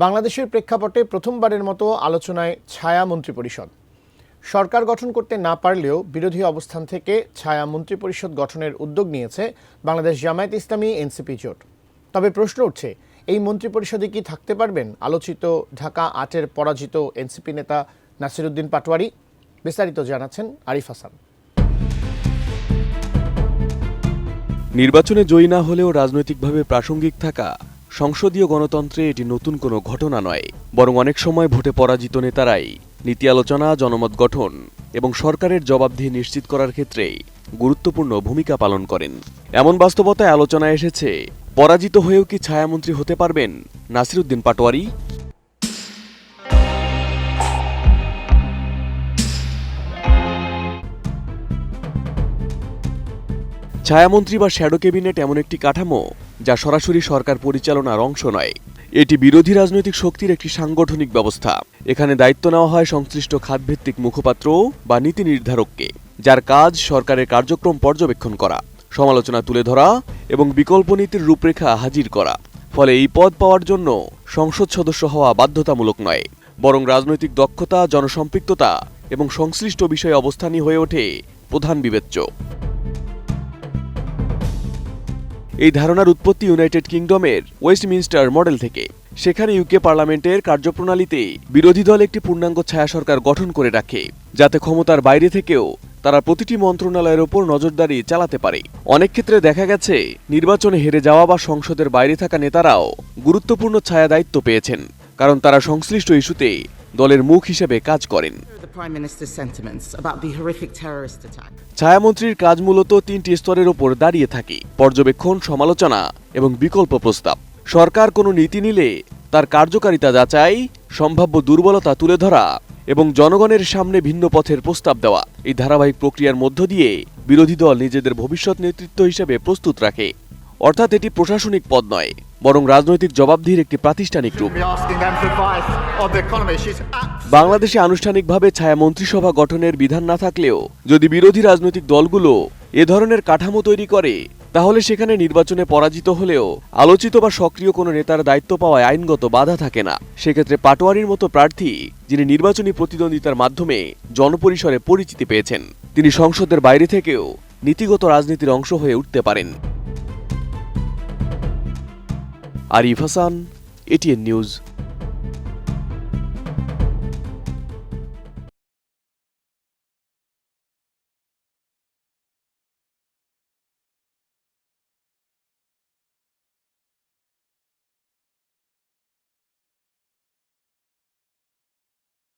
বাংলাদেশের প্রেক্ষাপটে প্রথমবারের মতো আলোচনায় ছায়া মন্ত্রিপরিষদ। সরকার গঠন করতে না পারলেও বিরোধী অবস্থান থেকে ছায়া মন্ত্রিপরিষদ গঠনের উদ্যোগ নিয়েছে বাংলাদেশ জামায়াত ইসলামী এনসিপি জোট। তবে প্রশ্ন উঠছে, এই মন্ত্রিপরিষদে কি থাকতে পারবেন আলোচিত ঢাকা ৮-এর পরাজিত এনসিপি নেতা নাসিরউদ্দিন পাটোয়ারি? বিস্তারিত জানাচ্ছেন আরিফ হাসান। নির্বাচনে জয়ী না হলেও রাজনৈতিকভাবে প্রাসঙ্গিক থাকা সংসদীয় গণতন্ত্রে এটি নতুন কোনো ঘটনা নয়, বরং অনেক সময় ভোটে পরাজিত নেতারাই নীতি আলোচনা, জনমত গঠন এবং সরকারের জবাবদিহি নিশ্চিত করার ক্ষেত্রে গুরুত্বপূর্ণ ভূমিকা পালন করেন। এমন বাস্তবতায় আলোচনায় এসেছে, পরাজিত হয়েও কি ছায়ামন্ত্রী হতে পারবেন নাসিরউদ্দিন পাটোয়ারি? ছায়ামন্ত্রী বা শ্যাডো ক্যাবিনেট এমন একটি কাঠামো যা সরাসরি সরকার পরিচালনার অংশ নয়। এটি বিরোধী রাজনৈতিক শক্তির একটি সাংগঠনিক ব্যবস্থা। এখানে দায়িত্ব নেওয়া হয় সংশ্লিষ্ট খাতভিত্তিক মুখপাত্র বা নীতি নির্ধারককে, যার কাজ সরকারের কার্যক্রম পর্যবেক্ষণ করা, সমালোচনা তুলে ধরা এবং বিকল্প নীতির রূপরেখা হাজির করা। ফলে এই পদ পাওয়ার জন্য সংসদ সদস্য হওয়া বাধ্যতামূলক নয়, বরং রাজনৈতিক দক্ষতা, জনসম্পৃক্ততা এবং সংশ্লিষ্ট বিষয়ে অবস্থানই হয়ে ওঠে প্রধান বিবেচ্য। এই ধারণার উৎপত্তি ইউনাইটেড কিংডমের ওয়েস্টমিনস্টার মডেল থেকে। সেখানে ইউকে পার্লামেন্টের কার্যপ্রণালীতে বিরোধী দল একটি পূর্ণাঙ্গ ছায়া সরকার গঠন করে রাখে, যাতে ক্ষমতার বাইরে থেকেও তারা প্রতিটি মন্ত্রণালয়ের ওপর নজরদারি চালাতে পারে। অনেক ক্ষেত্রে দেখা গেছে, নির্বাচনে হেরে যাওয়া বা সংসদের বাইরে থাকা নেতারাও গুরুত্বপূর্ণ ছায়া দায়িত্ব পেয়েছেন, কারণ তারা সংশ্লিষ্ট ইস্যুতে দলের মুখ হিসেবে কাজ করেন। ছায়ামন্ত্রীর কাজ মূলত তিনটি স্তরের ওপর দাঁড়িয়ে থাকে: পর্যবেক্ষণ, সমালোচনা এবং বিকল্প প্রস্তাব। সরকার কোনো নীতি নিলে তার কার্যকারিতা যাচাই, সম্ভাব্য দুর্বলতা তুলে ধরা এবং জনগণের সামনে ভিন্ন পথের প্রস্তাব দেওয়া। এই ধারাবাহিক প্রক্রিয়ার মধ্য দিয়ে বিরোধী দল নিজেদের ভবিষ্যৎ নেতৃত্ব হিসেবে প্রস্তুত রাখে। অর্থাৎ এটি প্রশাসনিক পদ নয়, বরং রাজনৈতিক জবাবদিহির একটি প্রাতিষ্ঠানিক রূপ। বাংলাদেশে আনুষ্ঠানিকভাবে ছায়া মন্ত্রিসভা গঠনের বিধান না থাকলেও যদি বিরোধী রাজনৈতিক দলগুলো এ ধরনের কাঠামো তৈরি করে, তাহলে সেখানে নির্বাচনে পরাজিত হলেও আলোচিত বা সক্রিয় কোনো নেতার দায়িত্ব পাওয়ায় আইনগত বাধা থাকে না। সেক্ষেত্রে পাটোয়ারির মতো প্রার্থী, যিনি নির্বাচনী প্রতিদ্বন্দ্বিতার মাধ্যমে জনপরিসরে পরিচিতি পেয়েছেন, তিনি সংসদের বাইরে থেকেও নীতিগত রাজনীতির অংশ হয়ে উঠতে পারেন। Arif Hasan, ATN news.